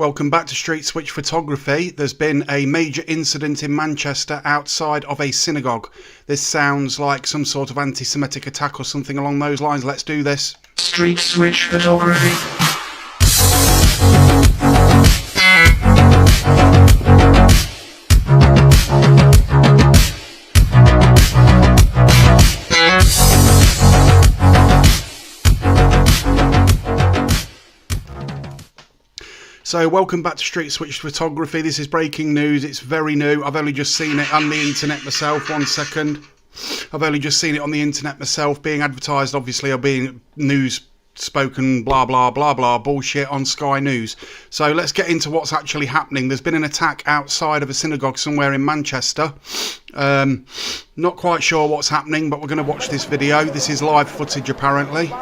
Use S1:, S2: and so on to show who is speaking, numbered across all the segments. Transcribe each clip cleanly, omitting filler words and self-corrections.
S1: Welcome back to Street Switch Photography. There's been a major incident in Manchester outside of a synagogue. This sounds like some sort of anti-Semitic attack or something along those lines. Let's do this.
S2: Street Switch Photography.
S1: So welcome back to Street Switch Photography. This is breaking news. It's very new. I've only just seen it on the internet myself. 1 second. I've only just seen it on the internet myself, being advertised, obviously, or being news spoken, blah, blah, blah, blah, bullshit on Sky News. So let's get into what's actually happening. There's been an attack outside of a synagogue somewhere in Manchester. Not quite sure what's happening, but we're going to watch this video. This is live footage, apparently.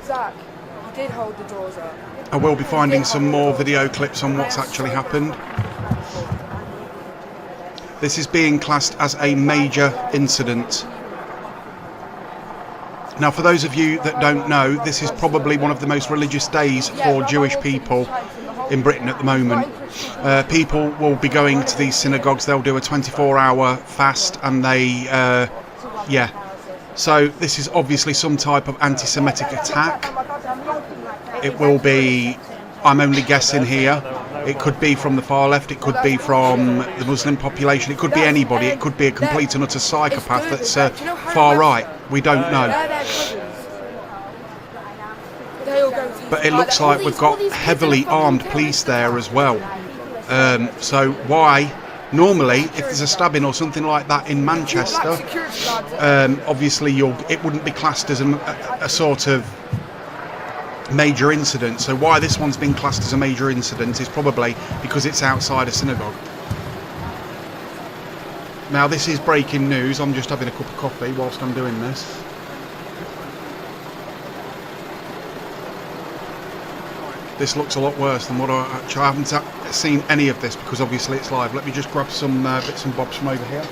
S3: Zach, you did hold the doors up.
S1: I will be finding some more video clips on what's actually happened. This is being classed as a major incident. Now, for those of you that don't know, this is probably one of the most religious days for Jewish people in Britain at the moment. People will be going to these synagogues. They'll do a 24-hour fast, and they, So this is obviously some type of anti-Semitic attack. It will be, I'm only guessing here, it could be from the far left, it could be from the Muslim population, it could be anybody, it could be a complete and utter psychopath that's far right. We don't know. But it looks like we've got heavily armed police there as well. So why? Normally, if there's a stabbing or something like that in Manchester, obviously it wouldn't be classed as a sort of major incident. So why this one's been classed as a major incident is probably because it's outside a synagogue. Now, this is breaking news. I'm just having a cup of coffee whilst I'm doing this. This looks a lot worse than what I haven't seen any of this because obviously it's live. Let me just grab some bits and bobs from over here.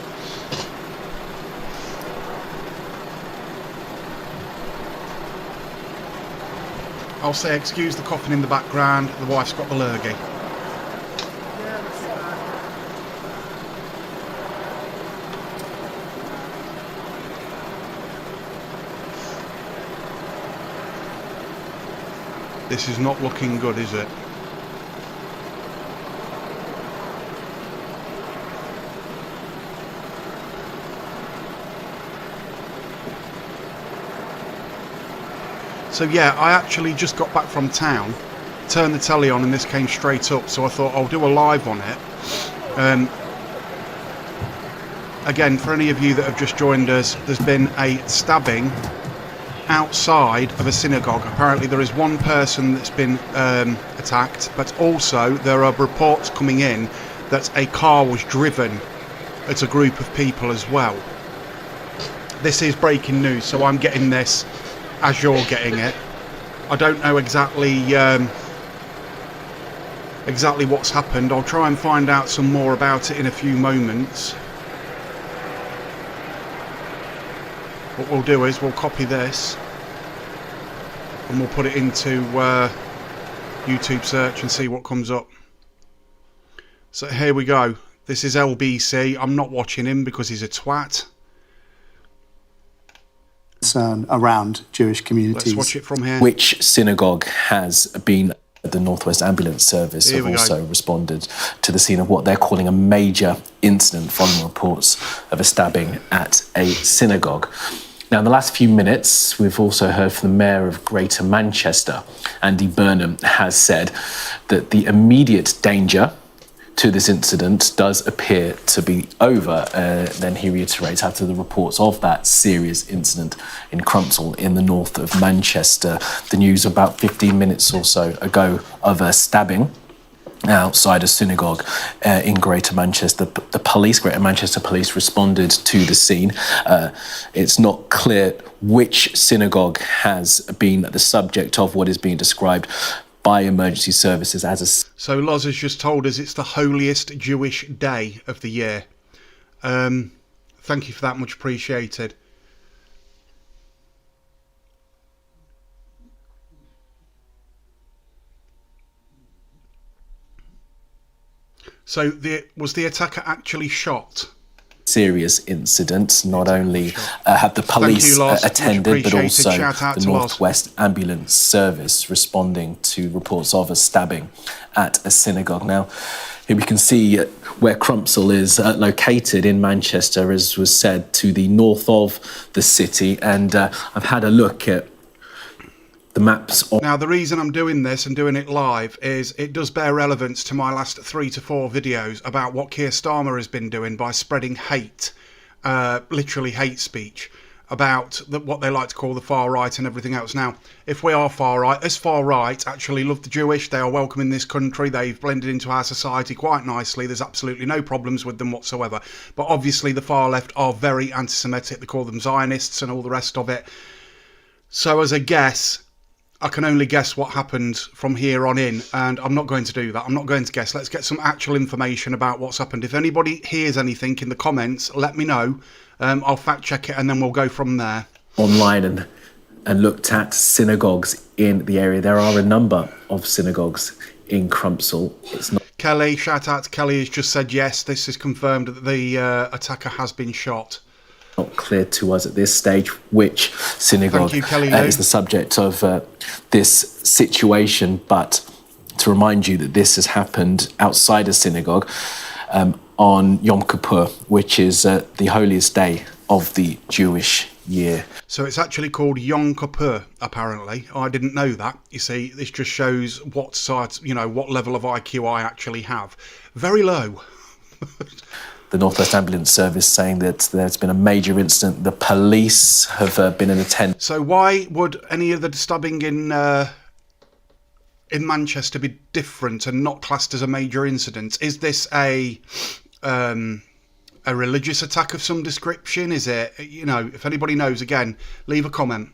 S1: I'll say excuse the coughing in the background. The wife's got the lurgy. This is not looking good, is it? So yeah, I actually just got back from town, turned the telly on and this came straight up, so I thought I'll do a live on it. Again, for any of you that have just joined us, there's been a stabbing outside of a synagogue. Apparently there is one person that's been attacked, but also there are reports coming in that a car was driven at a group of people as well. This is breaking news, so I'm getting this as you're getting it. I don't know exactly what's happened. I'll try and find out some more about it in a few moments. What we'll do is we'll copy this and we'll put it into YouTube search and see what comes up. So here we go. This is LBC. I'm not watching him because he's a twat.
S4: Concern around Jewish communities.
S1: Let's watch it from here.
S5: Which synagogue has been the Northwest Ambulance Service have also responded to the scene of what they're calling a major incident following reports of a stabbing at a synagogue. Now, in the last few minutes, we've also heard from the Mayor of Greater Manchester, Andy Burnham, has said that the immediate danger to this incident does appear to be over. Then he reiterates after the reports of that serious incident in Crumpsall in the north of Manchester. The news about 15 minutes or so ago of a stabbing outside a synagogue in Greater Manchester. The police, Greater Manchester Police, responded to the scene. It's not clear which synagogue has been the subject of what is being described by emergency services as a...
S1: So Loz has just told us it's the holiest Jewish day of the year. Thank you for that, much appreciated. So was the attacker actually shot?
S5: Serious incident. Not only have the police attended, but also the Northwest Ambulance Service responding to reports of a stabbing at a synagogue. Now, here we can see where Crumpsall is located in Manchester, as was said, to the north of the city. And I've had a look at the maps.
S1: Now, the reason I'm doing this and doing it live is it does bear relevance to my last 3 to 4 videos about what Keir Starmer has been doing by spreading hate, literally hate speech, about what they like to call the far right and everything else. Now, if we are far right, as far right actually love the Jewish, they are welcome in this country, they've blended into our society quite nicely, there's absolutely no problems with them whatsoever. But obviously the far left are very anti-Semitic, they call them Zionists and all the rest of it. So as a guess, I can only guess what happened from here on in, and I'm not going to do that. I'm not going to guess. Let's get some actual information about what's happened. If anybody hears anything in the comments, let me know. I'll fact check it and then we'll go from there.
S5: Online and looked at synagogues in the area. There are a number of synagogues in Crumpsall. It's not
S1: Kelly, shout out to Kelly, has just said yes, this is confirmed that the attacker has been shot.
S5: Not clear to us at this stage which synagogue is the subject of this situation, but to remind you that this has happened outside a synagogue on Yom Kippur, which is the holiest day of the Jewish year.
S1: So it's actually called Yom Kippur, apparently. I didn't know that. You see, this just shows what side, what level of IQ I actually have. Very low.
S5: The Northwest Ambulance Service saying that there's been a major incident. The police have been in attendance.
S1: So why would any of the stabbing in Manchester be different and not classed as a major incident? Is this a religious attack of some description? Is it, if anybody knows, again, leave a comment.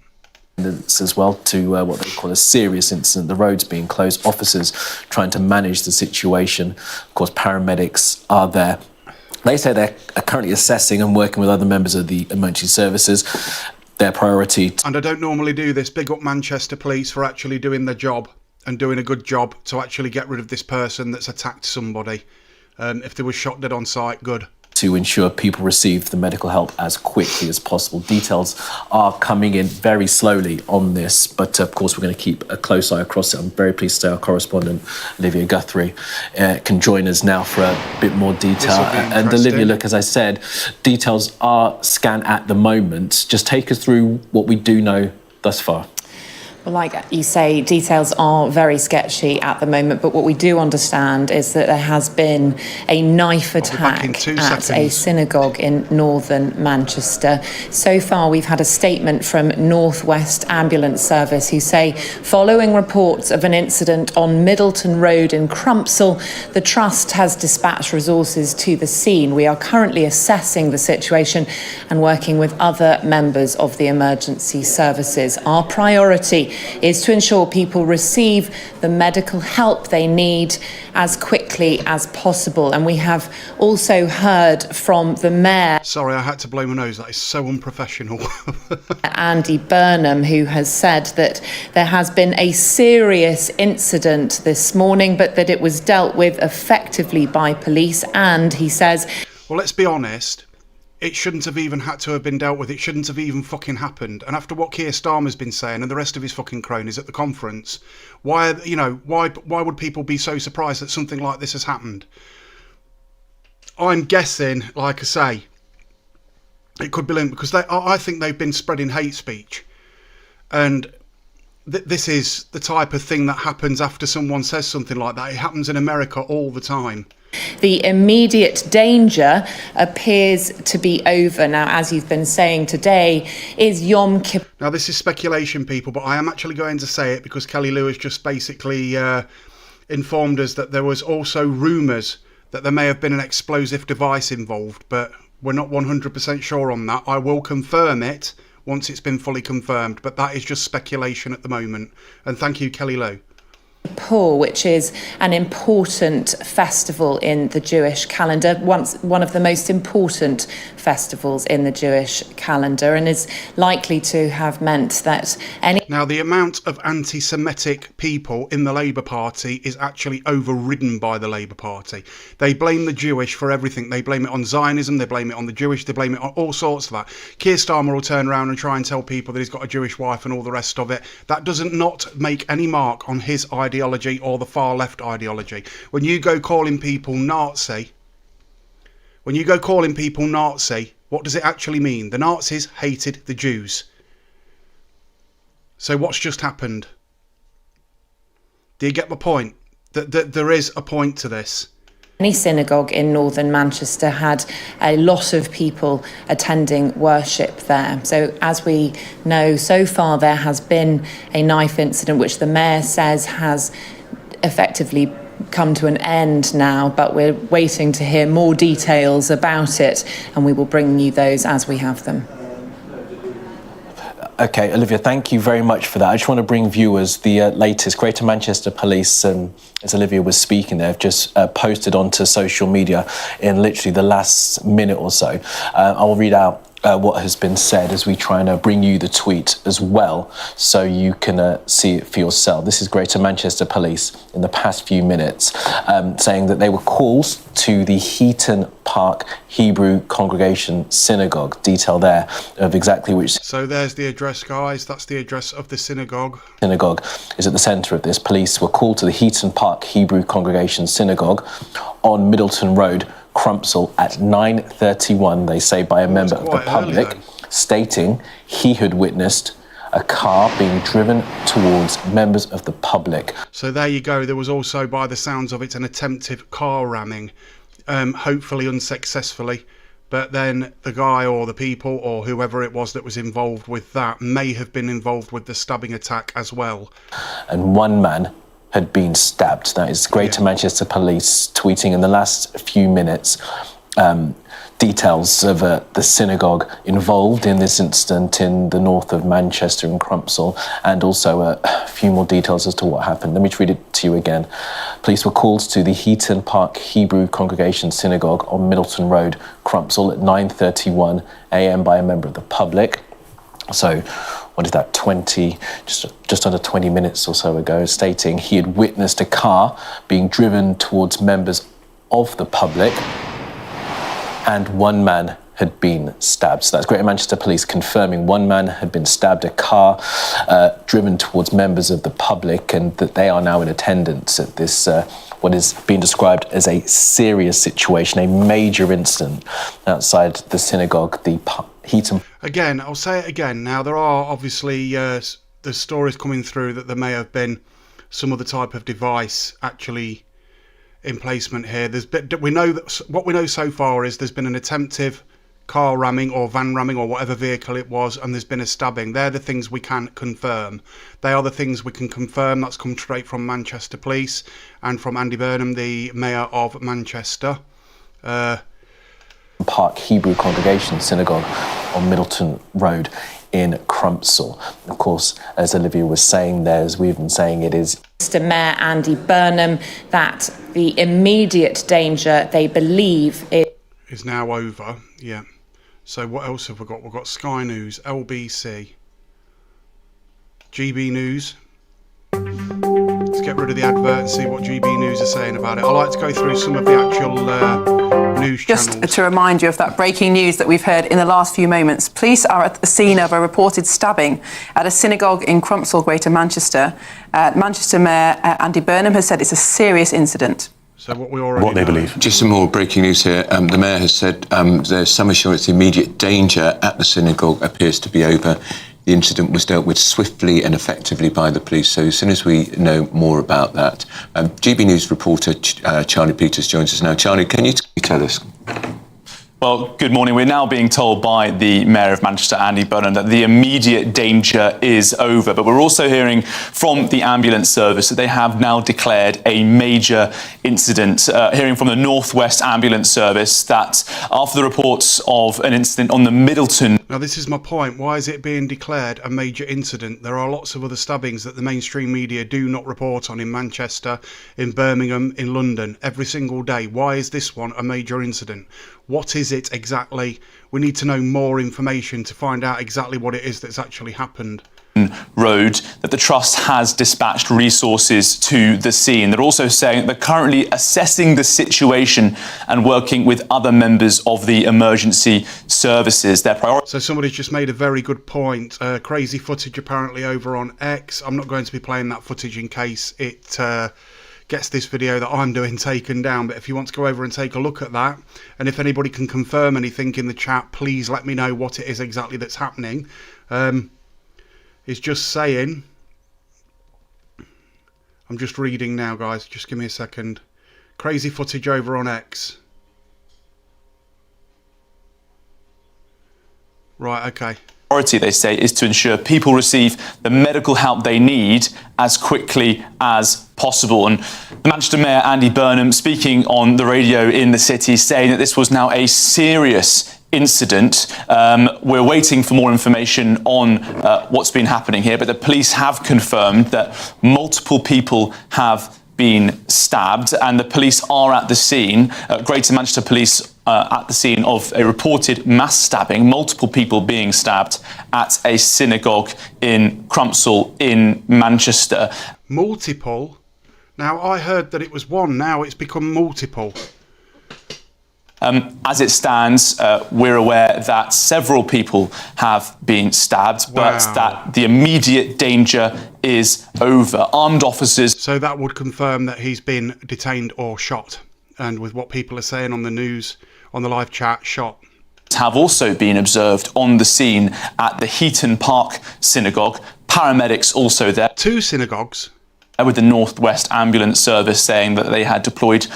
S5: As well to what they call a serious incident, the roads being closed, officers trying to manage the situation. Of course, paramedics are there. They say they're currently assessing and working with other members of the emergency services. Their priority.
S1: And I don't normally do this. Big up Manchester Police for actually doing their job and doing a good job to actually get rid of this person that's attacked somebody. If they were shot dead on sight, good.
S5: To ensure people receive the medical help as quickly as possible. Details are coming in very slowly on this, but of course we're going to keep a close eye across it. I'm very pleased to say our correspondent Olivia Guthrie can join us now for a bit more detail. And Olivia, look, as I said, details are scant at the moment. Just take us through what we do know thus far.
S6: Well, like you say, details are very sketchy at the moment, but what we do understand is that there has been a knife attack at a synagogue in northern Manchester. So far, we've had a statement from Northwest Ambulance Service who say, following reports of an incident on Middleton Road in Crumpsall, the Trust has dispatched resources to the scene. We are currently assessing the situation and working with other members of the emergency services. Our priority is to ensure people receive the medical help they need as quickly as possible. And we have also heard from the mayor.
S1: Sorry, I had to blow my nose. That is so unprofessional.
S6: Andy Burnham, who has said that there has been a serious incident this morning, but that it was dealt with effectively by police. And he says,
S1: well, let's be honest. It shouldn't have even had to have been dealt with. It shouldn't have even fucking happened. And after what Keir Starmer's been saying and the rest of his fucking cronies at the conference, why would people be so surprised that something like this has happened? I'm guessing, like I say, it could be linked because I think they've been spreading hate speech. And this is the type of thing that happens after someone says something like that. It happens in America all the time.
S6: The immediate danger appears to be over now, as you've been saying today, is Yom Kippur.
S1: Now, this is speculation, people, but I am actually going to say it because Kelly Lewis just basically informed us that there was also rumours that there may have been an explosive device involved, but we're not 100% sure on that. I will confirm it once it's been fully confirmed, but that is just speculation at the moment. And thank you, Kelly Lowe.
S6: Kippur, which is an important festival in the Jewish calendar, one of the most important festivals in the Jewish calendar, and is likely to have meant that
S1: Now, the amount of anti-Semitic people in the Labour Party is actually overridden by the Labour Party. They blame the Jewish for everything. They blame it on Zionism, they blame it on the Jewish, they blame it on all sorts of that. Keir Starmer will turn around and try and tell people that he's got a Jewish wife and all the rest of it. That doesn't not make any mark on his ideology or the far left ideology. When you go calling people Nazi, what does it actually mean? The Nazis hated the Jews. So what's just happened? Do you get my point? That there is a point to this.
S6: Any synagogue in northern Manchester had a lot of people attending worship there. So as we know, so far there has been a knife incident which the mayor says has effectively come to an end now, but we're waiting to hear more details about it, and we will bring you those as we have them.
S5: Okay, Olivia, thank you very much for that. I just want to bring viewers the latest. Greater Manchester Police, as Olivia was speaking there, have just posted onto social media in literally the last minute or so. I will read out what has been said as we try and bring you the tweet as well, so you can see it for yourself. This is Greater Manchester Police in the past few minutes, saying that they were called to the Heaton Park Hebrew Congregation Synagogue. Detail there of exactly which.
S1: So there's the address, guys. That's the address of the synagogue.
S5: Synagogue is at the centre of this. Police were called to the Heaton Park Hebrew Congregation Synagogue on Middleton Road, Crumpsall, at 9:31, they say, by a member of the public, stating he had witnessed a car being driven towards members of the public.
S1: So there you go. There was also, by the sounds of it, an attempted car ramming, hopefully unsuccessfully. But then the guy or the people or whoever it was that was involved with that may have been involved with the stabbing attack as well.
S5: And one man had been stabbed. That is Greater Manchester Police tweeting in the last few minutes details of the synagogue involved in this incident in the north of Manchester in Crumpsall, and also a few more details as to what happened. Let me read it to you again. Police were called to the Heaton Park Hebrew Congregation Synagogue on Middleton Road, Crumpsall, at 9:31 a.m. by a member of the public. So, what is that, just under 20 minutes or so ago, stating he had witnessed a car being driven towards members of the public, and one man had been stabbed. So that's Greater Manchester Police confirming one man had been stabbed, a car driven towards members of the public, and that they are now in attendance at this, what is being described as a serious situation, a major incident outside the synagogue, the Heaton.
S1: Again, I'll say it again. Now, there are obviously the stories coming through that there may have been some other type of device actually in placement here. We know that what we know so far is there's been an attempted car ramming or van ramming or whatever vehicle it was, and there's been a stabbing. They're the things we can confirm. They are the things we can confirm. That's come straight from Manchester Police and from Andy Burnham, the Mayor of Manchester.
S5: Park Hebrew Congregation Synagogue on Middleton Road in Crumpsall. Of course, as Olivia was saying there, as we've been saying, it is
S6: Mr. Mayor Andy Burnham that the immediate danger they believe
S1: is now over. Yeah. So what else have we got? We've got Sky News, LBC, GB News. Let's get rid of the advert and see what GB News are saying about it. I like to go through some of the actual news channels.
S7: Just to remind you of that breaking news that we've heard in the last few moments. Police are at the scene of a reported stabbing at a synagogue in Crumpsall, Greater Manchester. Manchester Mayor Andy Burnham has said it's a serious incident.
S1: So what they believe.
S8: Just some more breaking news here. The Mayor has said there's some assurance the immediate danger at the synagogue appears to be over. The incident was dealt with swiftly and effectively by the police. So as soon as we know more about that, GB News reporter Charlie Peters joins us now. Charlie, can you tell us?
S9: Well, good morning. We're now being told by the Mayor of Manchester, Andy Burnham, that the immediate danger is over. But we're also hearing from the ambulance service that they have now declared a major incident. Hearing from the North West Ambulance Service that after the reports of an incident on the Middleton...
S1: Now, this is my point. Why is it being declared a major incident? There are lots of other stabbings that the mainstream media do not report on in Manchester, in Birmingham, in London, every single day. Why is this one a major incident? What is it exactly? We need to know more information to find out exactly what it is that's actually happened.
S9: Road, that the Trust has dispatched resources to the scene. They're also saying they're currently assessing the situation and working with other members of the emergency services. Their priority.
S1: So somebody's just made a very good point. Crazy footage apparently over on X. I'm not going to be playing that footage in case it gets this video that I'm doing taken down, but if you want to go over and take a look at that, and if anybody can confirm anything in the chat, please let me know what it is exactly that's happening. It's just saying, I'm just reading now, guys, just give me a second. Crazy footage over on X. Right, okay.
S9: Priority, they say, is to ensure people receive the medical help they need as quickly as possible. And the Manchester Mayor, Andy Burnham, speaking on the radio in the city, saying that this was now a serious incident. We're waiting for more information on what's been happening here, but the police have confirmed that multiple people have been stabbed, and the police are at the scene. Greater Manchester Police at the scene of a reported mass stabbing, multiple people being stabbed at a synagogue in Crumpsall in Manchester.
S1: Multiple? Now, I heard that it was one, now it's become multiple.
S9: As it stands, we're aware that several people have been stabbed, but that the immediate danger is over. Armed officers...
S1: So that would confirm that he's been detained or shot. And with what people are saying on the news, on the live chat, shot.
S9: Have also been observed on the scene at the Heaton Park synagogue. Paramedics also there.
S1: 2 synagogues.
S9: With the North West Ambulance Service saying that they had deployed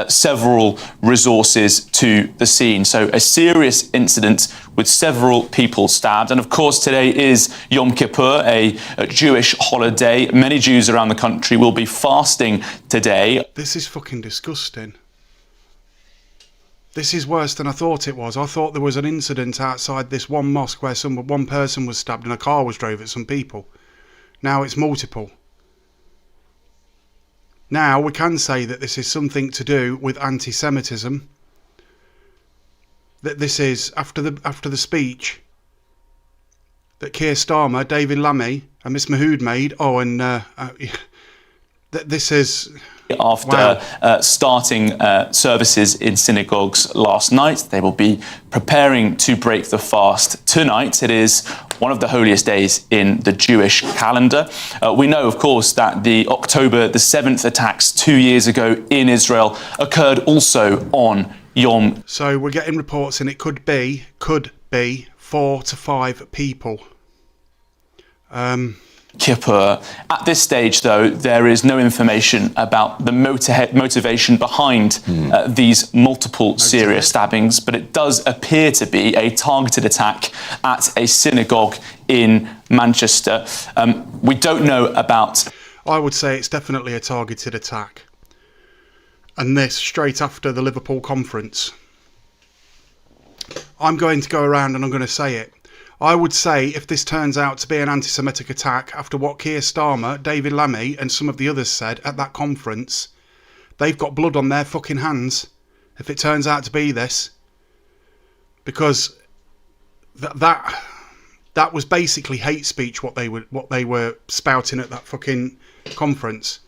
S9: several resources to the scene. So a serious incident with several people stabbed. And of course, today is Yom Kippur, a Jewish holiday. Many Jews around the country will be fasting today.
S1: This is fucking disgusting. This is worse than I thought it was. I thought there was an incident outside this one mosque where one person was stabbed and a car was drove at some people. Now it's multiple. Now we can say that this is something to do with anti-Semitism. That this is after the speech that Keir Starmer, David Lammy, and Miss Mahood made. Oh, and that this is.
S9: After starting services in synagogues last night, they will be preparing to break the fast tonight. It is one of the holiest days in the Jewish calendar. We know, of course, that the October the 7th attacks 2 years ago in Israel occurred also on Yom.
S1: So we're getting reports, and it could be 4 to 5 people.
S9: Kippur. At this stage, though, there is no information about the motivation behind these multiple serious stabbings, but it does appear to be a targeted attack at a synagogue in Manchester. We don't know about...
S1: I would say it's definitely a targeted attack. And this straight after the Liverpool conference. I'm going to go around and I'm going to say it. I would say if this turns out to be an anti-Semitic attack after what Keir Starmer, David Lammy and some of the others said at that conference, they've got blood on their fucking hands if it turns out to be this. Because that was basically hate speech what they were spouting at that fucking conference.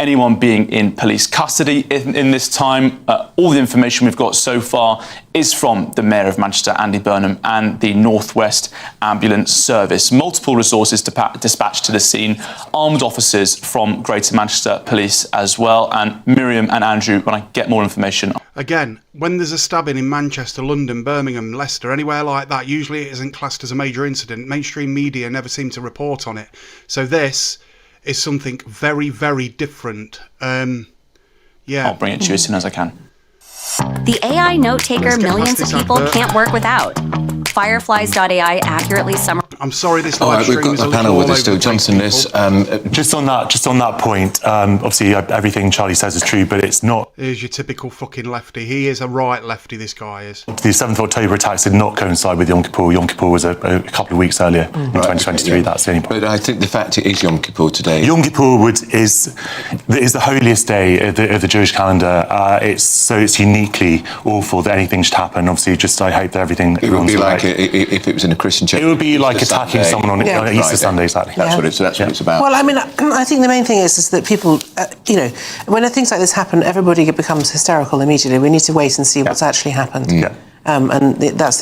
S9: Anyone being in police custody in this time. All the information we've got so far is from the Mayor of Manchester, Andy Burnham, and the North West Ambulance Service. Multiple resources dispatched to the scene, armed officers from Greater Manchester Police as well. And Miriam and Andrew, when I get more information.
S1: Again, when there's a stabbing in Manchester, London, Birmingham, Leicester, anywhere like that, usually it isn't classed as a major incident. Mainstream media never seem to report on it. So this is something very, very different. Yeah.
S9: I'll bring it to you as soon as I can.
S10: The AI note taker millions of people can't work without. Fireflies.ai accurately summarizes.
S1: I'm sorry, this live
S8: we've
S1: stream
S8: got
S1: is
S8: the
S1: a
S8: panel
S1: little
S8: with us still. Johnson, this
S11: just on that point. Obviously, everything Charlie says is true, but it's not.
S1: Here's your typical fucking lefty. He is a right lefty. This guy is.
S11: The 7th of October attacks did not coincide with Yom Kippur. Yom Kippur was a couple of weeks earlier in 2023.
S8: Yeah.
S11: That's the only point.
S8: But I think the fact it is Yom Kippur today.
S11: Yom Kippur is the holiest day of the Jewish calendar. It's uniquely awful that anything should happen. Obviously, I hope that everything.
S8: It would be like if it was in a Christian church.
S11: It would be like attacking someone on Easter Sunday, exactly.
S8: That's what it's about.
S12: Well, I mean, I think the main thing is that people, when things like this happen, everybody becomes hysterical immediately. We need to wait and see what's actually happened.
S11: Yeah.
S12: And that's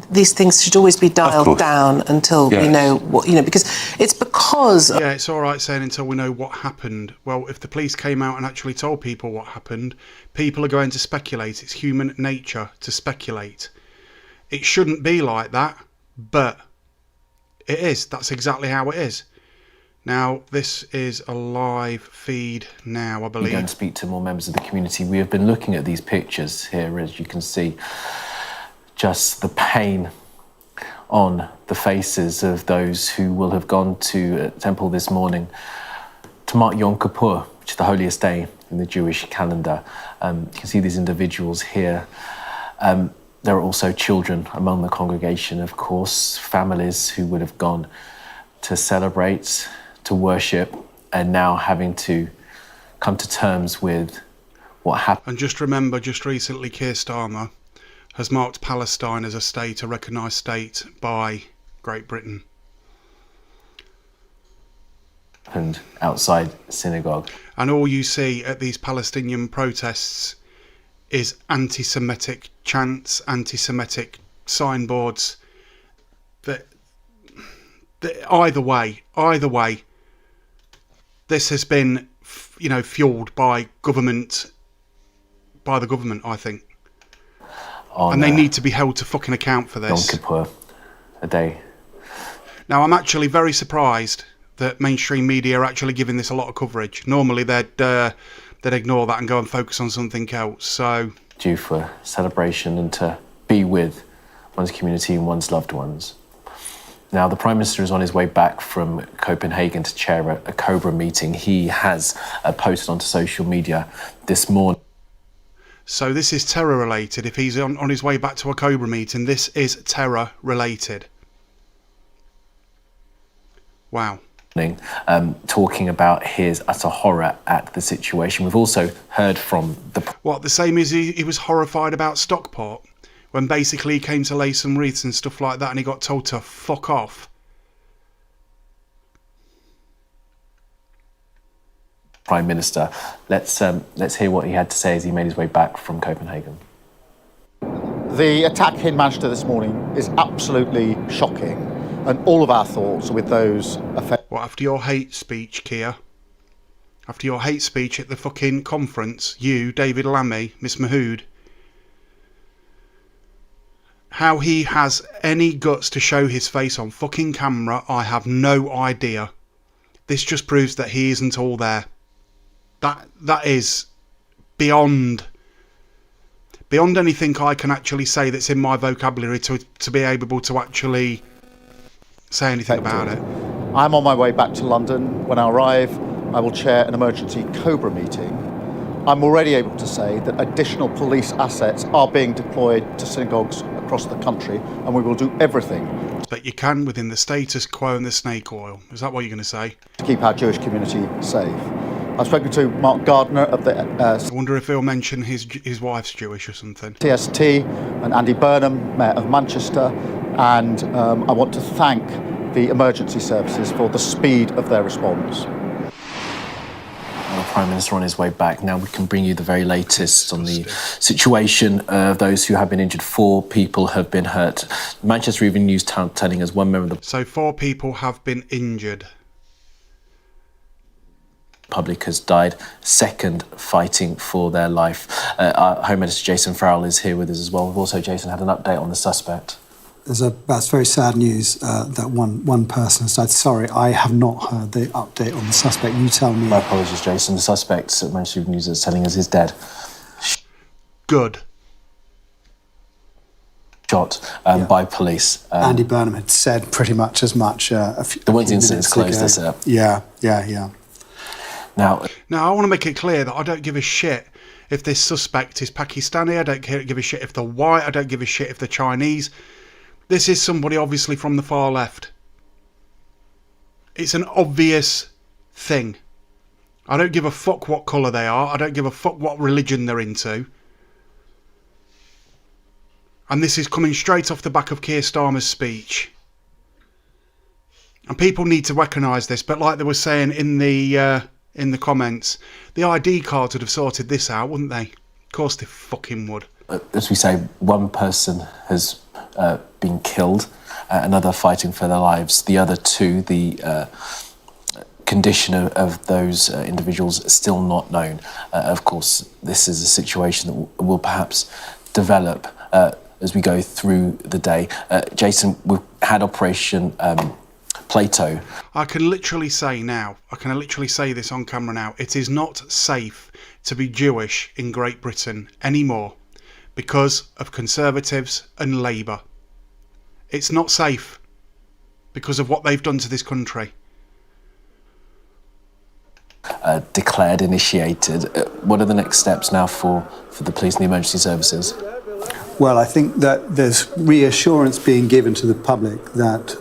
S12: these things should always be dialed down until we know what, because it's because.
S1: Yeah, it's all right saying until we know what happened. Well, if the police came out and actually told people what happened, people are going to speculate. It's human nature to speculate. It shouldn't be like that, but it is. That's exactly how it is. Now, this is a live feed now, I believe.
S5: We're going to speak to more members of the community. We have been looking at these pictures here, as you can see, just the pain on the faces of those who will have gone to temple this morning to mark Yom Kippur, which is the holiest day in the Jewish calendar. You can see these individuals here. There are also children among the congregation, of course, families who would have gone to celebrate, to worship, and now having to come to terms with what happened.
S1: And just remember, just recently, Keir Starmer has marked Palestine as a state, a recognised state by Great Britain.
S5: And outside synagogue.
S1: And all you see at these Palestinian protests is anti-Semitic chants, anti-Semitic signboards. Either way, this has been, fueled by the government, I think. And they need to be held to fucking account for this.
S5: Yom Kippur, a day.
S1: Now, I'm actually very surprised that mainstream media are actually giving this a lot of coverage. Normally, they'd ignore that and go and focus on something else. So,
S5: due for celebration and to be with one's community and one's loved ones. Now, the Prime Minister is on his way back from Copenhagen to chair a Cobra meeting. He has posted onto social media this morning.
S1: So this is terror related. If he's on his way back to a Cobra meeting, this is terror related. Wow.
S5: Talking about his utter horror at the situation. We've also heard from
S1: the same as he was horrified about Stockport, when basically he came to lay some wreaths and stuff like that and he got told to fuck off.
S5: Prime Minister. Let's hear what he had to say as he made his way back from Copenhagen.
S13: The attack in Manchester this morning is absolutely shocking, and all of our thoughts are with those affected.
S1: What, after your hate speech, Keir? After your hate speech at the fucking conference, you, David Lammy, Miss Mahood, how he has any guts to show his face on fucking camera, I have no idea. This just proves that he isn't all there. That is beyond anything I can actually say that's in my vocabulary to be able to actually say anything about it.
S13: I'm on my way back to London. When I arrive, I will chair an emergency Cobra meeting. I'm already able to say that additional police assets are being deployed to synagogues across the country, and we will do everything
S1: that you can within the status quo and the snake oil. Is that what you're going to say?
S13: To keep our Jewish community safe. I've spoken to Mark Gardner of the...
S1: I wonder if he'll mention his wife's Jewish or something.
S13: TST and Andy Burnham, Mayor of Manchester, and I want to thank the emergency services for the speed of their response.
S5: The Prime Minister on his way back. Now we can bring you the very latest on the situation of those who have been injured. 4 people have been hurt. Manchester Evening News telling us one member of the...
S1: So 4 people have been injured.
S5: Public has died, second fighting for their life. Our Home Minister Jason Farrell is here with us as well. We've also, Jason, had an update on the suspect.
S4: That's very sad news that one person has died. Sorry, I have not heard the update on the suspect. You tell me.
S5: My apologies, Jason. The suspect at Manchester Evening News is telling us is dead.
S1: good.
S5: Shot by police.
S4: Andy Burnham had said pretty much as much a few
S5: once the incident
S4: minutes
S5: is closed,
S4: ago.
S5: that's it.
S4: Yeah.
S5: Now,
S1: I want to make it clear that I don't give a shit if this suspect is Pakistani. I don't give a shit if they're white. I don't give a shit if they're Chinese. This is somebody obviously from the far left. It's an obvious thing. I don't give a fuck what colour they are. I don't give a fuck what religion they're into. And this is coming straight off the back of Keir Starmer's speech. And people need to recognise this. But like they were saying in the comments, the ID cards would have sorted this out, wouldn't they? Of course they fucking would.
S5: As we say, one person has been killed, another fighting for their lives. The other two, the condition of those individuals is still not known. Of course, this is a situation that will perhaps develop as we go through the day. Jason, we've had Operation Plato.
S1: I can literally say this on camera now, it is not safe to be Jewish in Great Britain anymore because of Conservatives and Labour. It's not safe because of what they've done to this country.
S5: Declared, initiated. What are the next steps now for the police and the emergency services?
S4: Well, I think that there's reassurance being given to the public that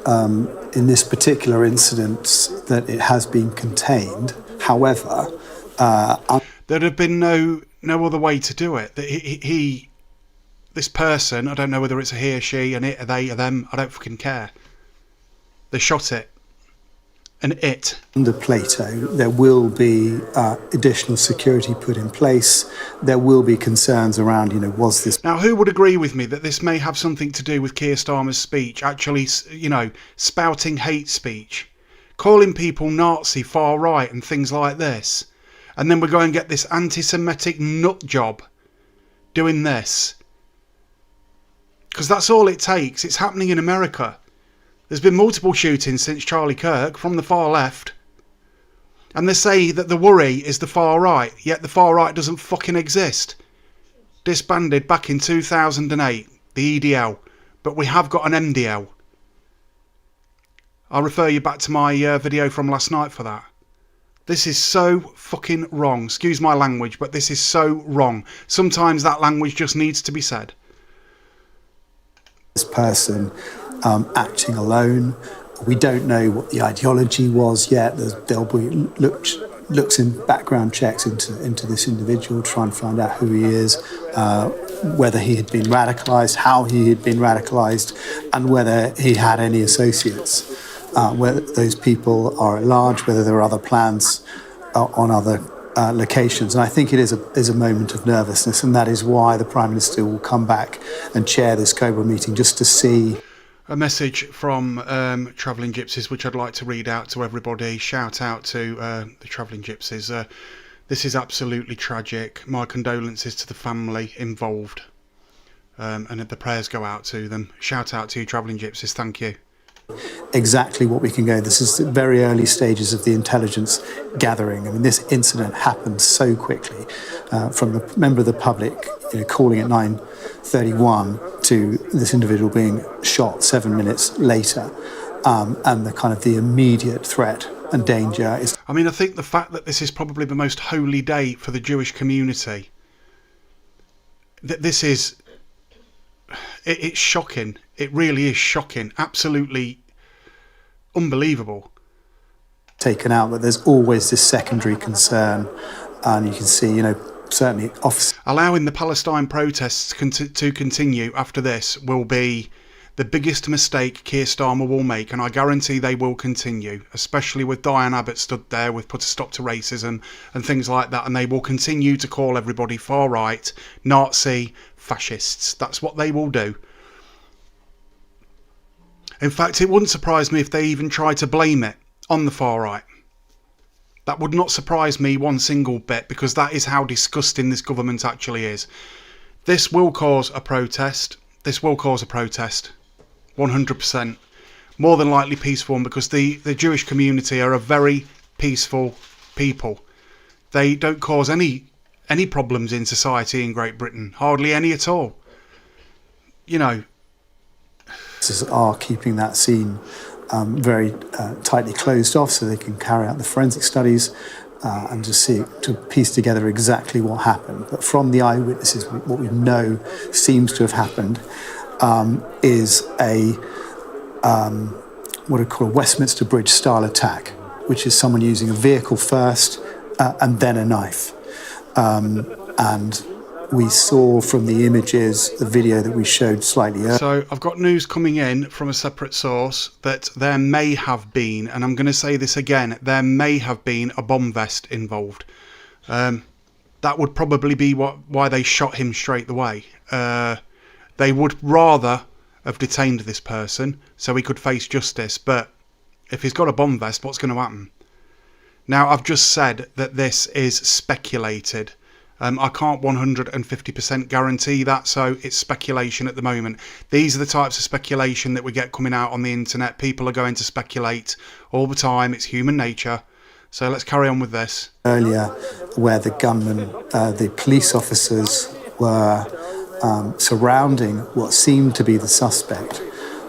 S4: in this particular incident that it has been contained. However,
S1: there'd have been no other way to do it. This person, I don't know whether it's a he or she, and it, or they, or them, I don't fucking care. They shot it. And it.
S4: Under Plato, there will be additional security put in place. There will be concerns around, was this...
S1: Now, who would agree with me that this may have something to do with Keir Starmer's speech, actually, spouting hate speech, calling people Nazi, far right, and things like this, and then we're going to get this anti-Semitic nut job doing this? Because that's all it takes. It's happening in America. There's been multiple shootings since Charlie Kirk from the far left. And they say that the worry is the far right, yet the far right doesn't fucking exist. Disbanded back in 2008, the EDL. But we have got an MDL. I'll refer you back to my video from last night for that. This is so fucking wrong. Excuse my language, but this is so wrong. Sometimes that language just needs to be said.
S4: This person acting alone. We don't know what the ideology was yet. There'll be looks in background checks into this individual, try and find out who he is, whether he had been radicalised, how he had been radicalised, and whether he had any associates. Whether those people are at large, whether there are other plans on other locations. And I think it is a moment of nervousness, and that is why the Prime Minister will come back and chair this Cobra meeting, just to see.
S1: A message from Travelling Gypsies, which I'd like to read out to everybody. Shout out to the Travelling Gypsies. This is absolutely tragic. My condolences to the family involved. And the prayers go out to them. Shout out to you, Travelling Gypsies. Thank you.
S4: Exactly what we can go. This is the very early stages of the intelligence gathering. I mean, this incident happened so quickly, from a member of the public calling at 9:31 to this individual being shot 7 minutes later, and the kind of the immediate threat and danger is...
S1: I mean, I think the fact that this is probably the most holy day for the Jewish community, that this is... It's shocking. It really is shocking. Absolutely unbelievable.
S4: Taken out, but there's always this secondary concern, and you can see, certainly
S1: allowing the Palestine protests to continue after this will be the biggest mistake Keir Starmer will make, and I guarantee they will continue, especially with Diane Abbott stood there with put a stop to racism and things like that, and they will continue to call everybody far right, Nazi, fascists. That's what they will do. In fact, it wouldn't surprise me if they even tried to blame it on the far right. That would not surprise me one single bit, because that is how disgusting this government actually is. This will cause a protest. This will cause a protest. 100%. More than likely peaceful one, because the Jewish community are a very peaceful people. They don't cause any any problems in society in Great Britain. Hardly any at all. You know.
S4: Are keeping that scene very tightly closed off so they can carry out the forensic studies and to piece together exactly what happened. But from the eyewitnesses, what we know seems to have happened is a what I call a Westminster Bridge style attack, which is someone using a vehicle first and then a knife. And we saw from the images, the video that we showed slightly earlier.
S1: So I've got news coming in from a separate source that there may have been, and I'm going to say this again, there may have been a bomb vest involved. That would probably be why they shot him straight away. They would rather have detained this person so he could face justice, but if he's got a bomb vest, what's going to happen? Now, I've just said that this is speculated. I can't 150% guarantee that, so it's speculation at the moment. These are the types of speculation that we get coming out on the internet. People are going to speculate all the time. It's human nature. So let's carry on with this.
S4: Earlier, where the gunmen, the police officers were surrounding what seemed to be the suspect,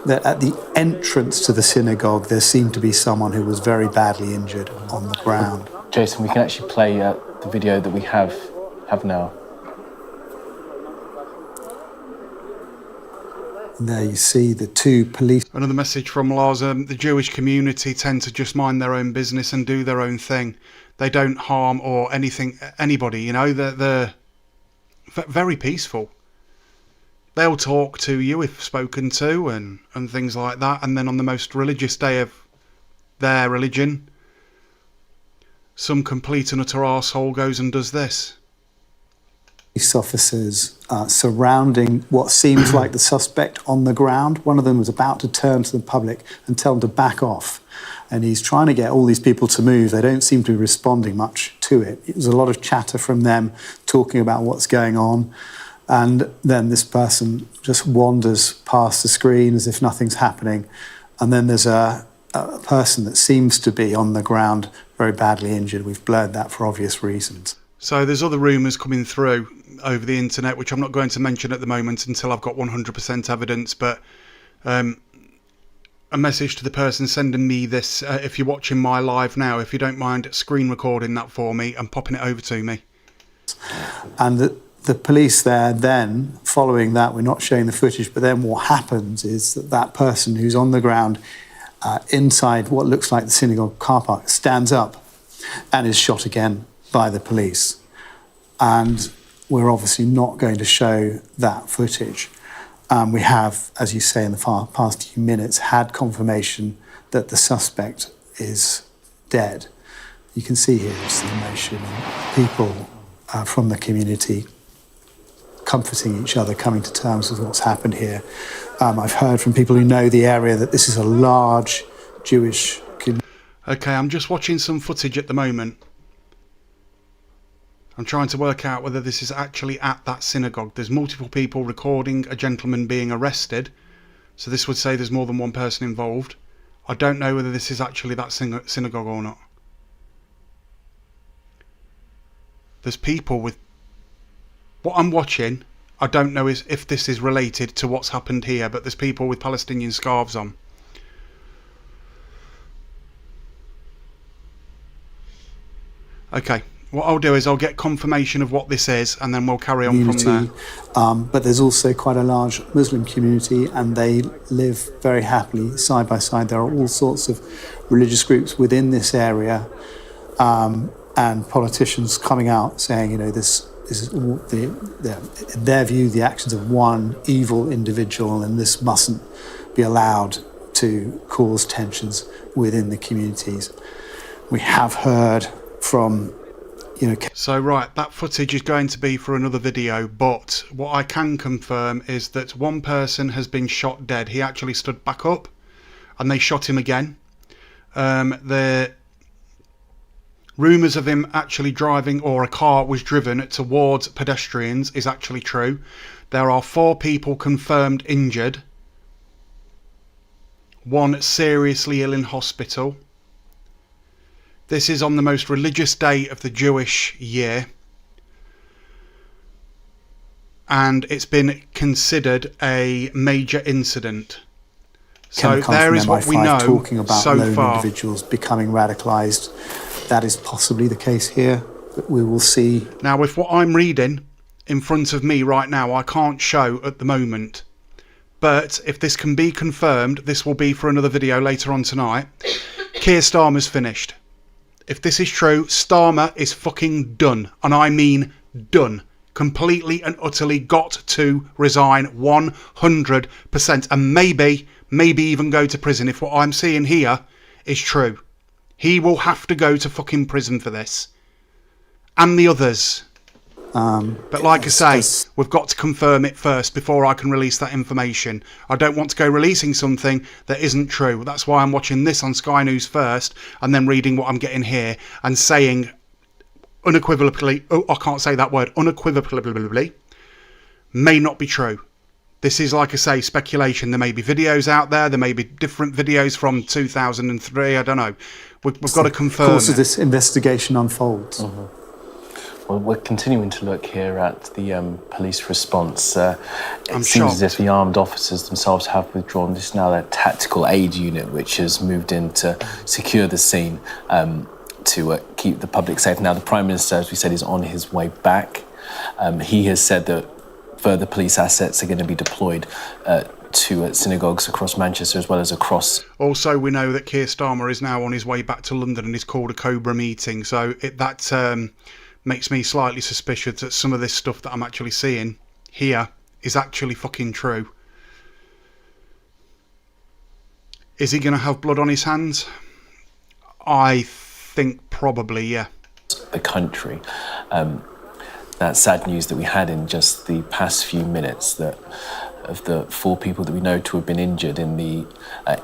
S4: that at the entrance to the synagogue, there seemed to be someone who was very badly injured on the ground.
S5: Jason, we can actually play the video that we have now.
S4: And there you see the two police.
S1: Another message from Lars. The Jewish community tend to just mind their own business and do their own thing. They don't harm or anybody, you know. They're very peaceful. They'll talk to you if spoken to and things like that. And then on the most religious day of their religion, some complete and utter arsehole goes and does this.
S4: Police officers surrounding what seems like the suspect on the ground. One of them was about to turn to the public and tell them to back off. And he's trying to get all these people to move. They don't seem to be responding much to it. It was a lot of chatter from them talking about what's going on. And then this person just wanders past the screen as if nothing's happening. And then there's a person that seems to be on the ground very badly injured. We've blurred that for obvious reasons.
S1: So there's other rumours coming through over the internet, which I'm not going to mention at the moment until I've got 100% evidence. But a message to the person sending me this, if you're watching my live now, if you don't mind screen recording that for me and popping it over to me.
S4: And the police there then, following that, we're not showing the footage, but then what happens is that person who's on the ground inside what looks like the synagogue car park stands up and is shot again by the police. And we're obviously not going to show that footage. We have, as you say, in the past few minutes, had confirmation that the suspect is dead. You can see here just the emotion, people from the community comforting each other, coming to terms with what's happened here. I've heard from people who know the area that this is a large Jewish community.
S1: Okay, I'm just watching some footage at the moment. I'm trying to work out whether this is actually at that synagogue. There's multiple people recording a gentleman being arrested. So this would say there's more than one person involved. I don't know whether this is actually that synagogue or not. There's people with... What I'm watching, I don't know if this is related to what's happened here, but there's people with Palestinian scarves on. Okay. What I'll do is I'll get confirmation of what this is and then we'll carry on from there.
S4: But there's also quite a large Muslim community and they live very happily side by side. There are all sorts of religious groups within this area and politicians coming out saying, you know, this is in their view, the actions of one evil individual and this mustn't be allowed to cause tensions within the communities. We have heard from...
S1: So right, that footage is going to be for another video, but what I can confirm is that one person has been shot dead. He actually stood back up and they shot him again. The rumours of him actually driving, or a car was driven towards pedestrians, is actually true. There are 4 people confirmed injured, 1 seriously ill in hospital. This is on the most religious day of the Jewish year. and it's been considered a major incident. So
S4: Come
S1: there
S4: from
S1: is what we
S4: MI5
S1: know
S4: talking about
S1: so
S4: lone
S1: far.
S4: individuals becoming radicalised. That is possibly the case here, but we will see.
S1: Now, with what I'm reading in front of me right now, I can't show at the moment. But if this can be confirmed, this will be for another video later on tonight. Keir Starmer's finished. If this is true, Starmer is fucking done. And I mean done. Completely and utterly got to resign 100%. And maybe even go to prison if what I'm seeing here is true. He will have to go to fucking prison for this. And the others. But like I say, we've got to confirm it first before I can release that information. I don't want to go releasing something that isn't true. That's why I'm watching this on Sky News first and then reading what I'm getting here and saying unequivocally, oh, I can't say that word, unequivocally, may not be true. This is, like I say, speculation. There may be videos out there. There may be different videos from 2003. I don't know. We've got to confirm.
S4: Of course, as this investigation unfolds.
S5: Mm-hmm. Well, we're continuing to look here at the police response. It seems as if the armed officers themselves have withdrawn. This is now a tactical aid unit which has moved in to secure the scene to keep the public safe. Now, the Prime Minister, as we said, is on his way back. He has said that further police assets are going to be deployed to synagogues across Manchester as well as across.
S1: Also, we know that Keir Starmer is now on his way back to London and is called a Cobra meeting. So that makes me slightly suspicious that some of this stuff that I'm actually seeing here is actually fucking true. Is he going to have blood on his hands? I think probably, yeah.
S5: The country. That sad news that we had in just the past few minutes, that of the 4 people that we know to have been injured in the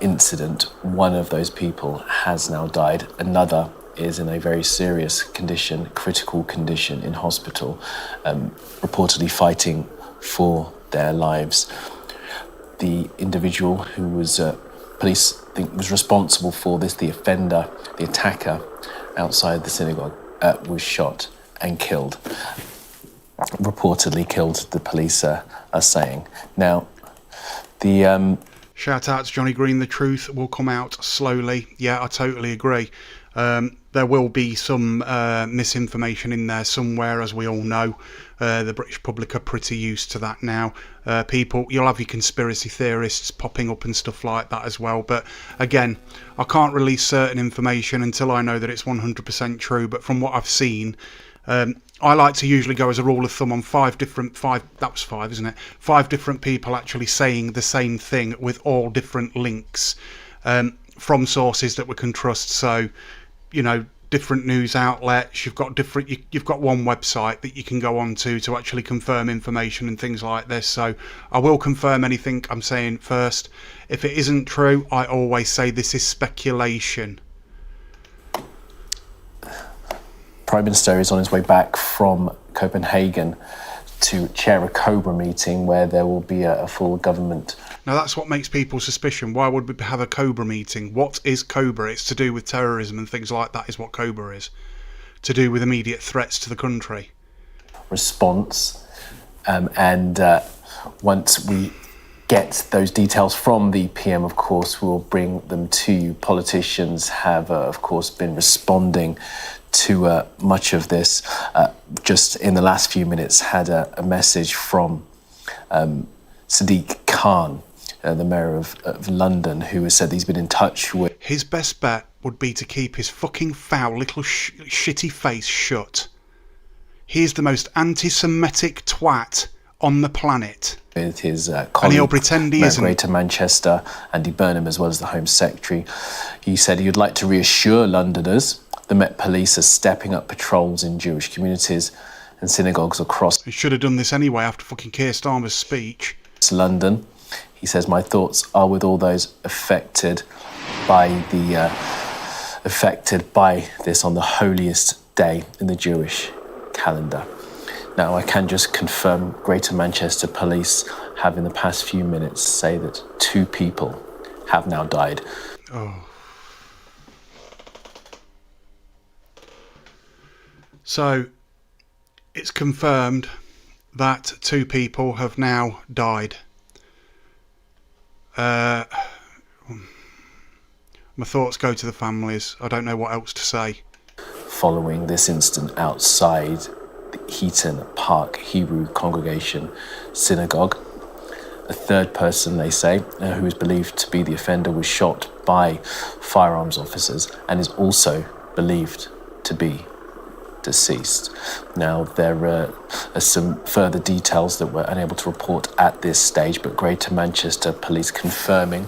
S5: incident, one of those people has now died. Another is in a very serious condition, critical condition in hospital, reportedly fighting for their lives. The individual who was, police think was responsible for this, the offender, the attacker outside the synagogue, was shot and killed. Reportedly killed, the police are saying. Now, the...
S1: Shout out to Johnny Green, the truth will come out slowly. Yeah, I totally agree. There will be some misinformation in there somewhere, as we all know. The British public are pretty used to that now. You'll have your conspiracy theorists popping up and stuff like that as well. But again, I can't release certain information until I know that it's 100% true. But from what I've seen, I like to usually go as a rule of thumb on 5 different people actually saying the same thing with all different links from sources that we can trust. So, you know, different news outlets. You've got one website that you can go on to actually confirm information and things like this. So I will confirm anything I'm saying first. If it isn't true, I always say this is speculation.
S5: Prime Minister is on his way back from Copenhagen to chair a Cobra meeting where there will be a full government.
S1: Now that's what makes people suspicion. Why would we have a Cobra meeting? What is Cobra? It's to do with terrorism and things like that is what Cobra is. To do with immediate threats to the country.
S5: Response. Once we get those details from the PM, of course, we'll bring them to you. Politicians have, of course, been responding to much of this. Just in the last few minutes, had a message from Sadiq Khan, the mayor of London, who has said he's been in touch with...
S1: His best bet would be to keep his fucking foul little shitty face shut. He is the most anti-Semitic twat on the planet.
S5: With his
S1: and
S5: colleague,
S1: he'll pretend he isn't.
S5: Greater Manchester, Andy Burnham, as well as the Home Secretary. He said he would like to reassure Londoners the Met Police are stepping up patrols in Jewish communities and synagogues across...
S1: He should have done this anyway after fucking Keir Starmer's speech.
S5: London. He says, my thoughts are with all those affected by this on the holiest day in the Jewish calendar. Now, I can just confirm Greater Manchester Police have in the past few minutes say that 2 people have now died.
S1: Oh. So, it's confirmed that 2 people have now died. My thoughts go to the families. I don't know what else to say.
S5: Following this incident outside the Heaton Park Hebrew Congregation Synagogue, a third person, they say, who is believed to be the offender, was shot by firearms officers and is also believed to be deceased. Now, there are some further details that we're unable to report at this stage, but Greater Manchester Police confirming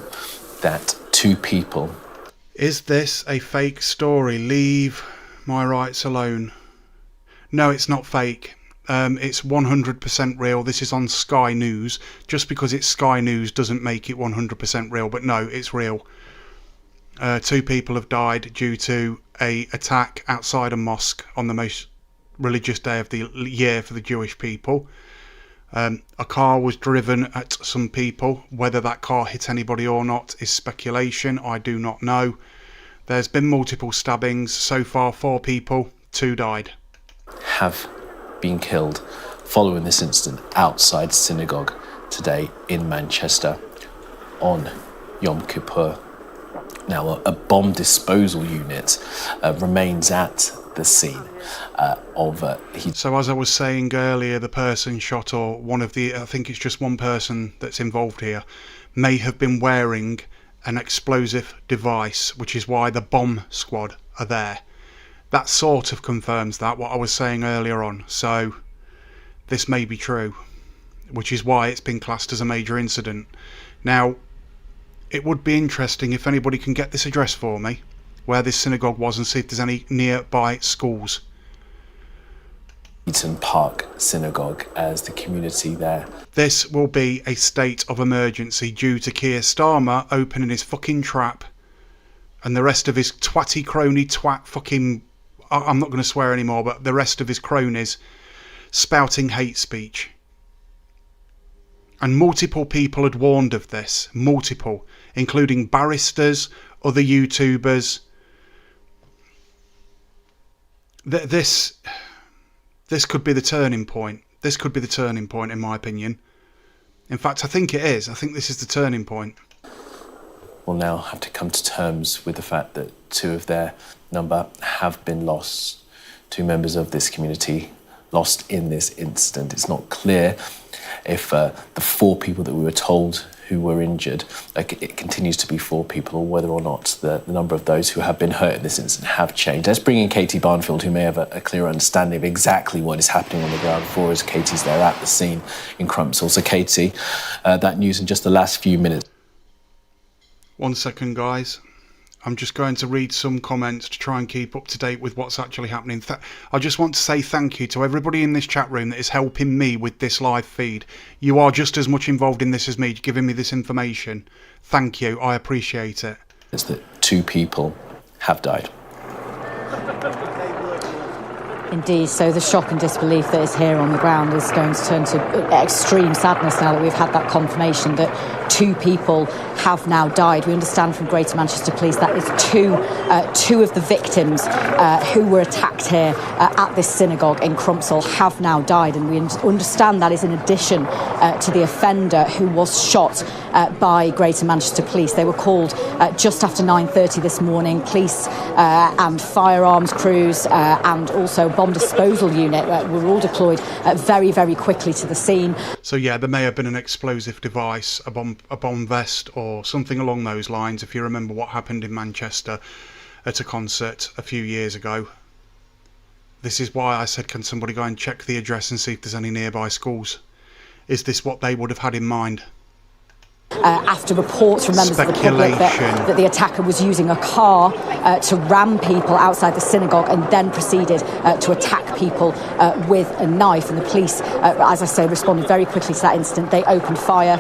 S5: that 2 people.
S1: Is this a fake story? Leave my rights alone. No, it's not fake. It's 100% real. This is on Sky News. Just because it's Sky News doesn't make it 100% real, but no, it's real. 2 people have died due to an attack outside a mosque on the most religious day of the year for the Jewish people. A car was driven at some people. Whether that car hit anybody or not is speculation. I do not know. There's been multiple stabbings. So far, 4 people, 2 died.
S5: Have been killed following this incident outside synagogue today in Manchester on Yom Kippur. Now, a bomb disposal unit remains at the scene of
S1: So as I was saying earlier, the person shot, or one of the, I think it's just one person that's involved here, may have been wearing an explosive device, which is why the bomb squad are there. That sort of confirms that, what I was saying earlier on. So this may be true, which is why it's been classed as a major incident. Now, it would be interesting if anybody can get this address for me, where this synagogue was, and see if there's any nearby schools.
S5: Heaton Park Synagogue as the community there.
S1: This will be a state of emergency due to Keir Starmer opening his fucking trap and the rest of his twatty crony fucking... I'm not going to swear anymore, but the rest of his cronies spouting hate speech. And multiple people had warned of this. Multiple. Including barristers, other YouTubers. This could be the turning point. This could be the turning point, in my opinion. In fact, I think it is. I think this is the turning point.
S5: Will now have to come to terms with the fact that 2 of their number have been lost. 2 members of this community lost in this incident. It's not clear if the 4 people that we were told who were injured, it continues to be 4 people, or whether or not the number of those who have been hurt in this incident have changed. Let's bring in Katie Barnfield, who may have a clearer understanding of exactly what is happening on the ground floor, as Katie's there at the scene in Crumpsall. So Katie, that news in just the last few minutes.
S1: 1 second, guys. I'm just going to read some comments to try and keep up to date with what's actually happening. I just want to say thank you to everybody in this chat room that is helping me with this live feed. You are just as much involved in this as me, giving me this information. Thank you. I appreciate it.
S5: It's that 2 people have died.
S14: Indeed, so the shock and disbelief that is here on the ground is going to turn to extreme sadness now that we've had that confirmation that 2 people have now died. We understand from Greater Manchester Police that is two of the victims who were attacked here at this synagogue in Crumpsall have now died, and we understand that is in addition to the offender who was shot by Greater Manchester Police. They were called just after 9:30 this morning. Police and firearms crews and also bomb disposal unit were all deployed very, very quickly to the scene.
S1: So yeah, there may have been an explosive device, a bomb vest or something along those lines, if you remember what happened in Manchester at a concert a few years ago. This is why I said, can somebody go and check the address and see if there's any nearby schools? Is this what they would have had in mind?
S14: After reports from members of the public that the attacker was using a car to ram people outside the synagogue and then proceeded to attack people with a knife. And the police, as I say, responded very quickly to that incident. They opened fire.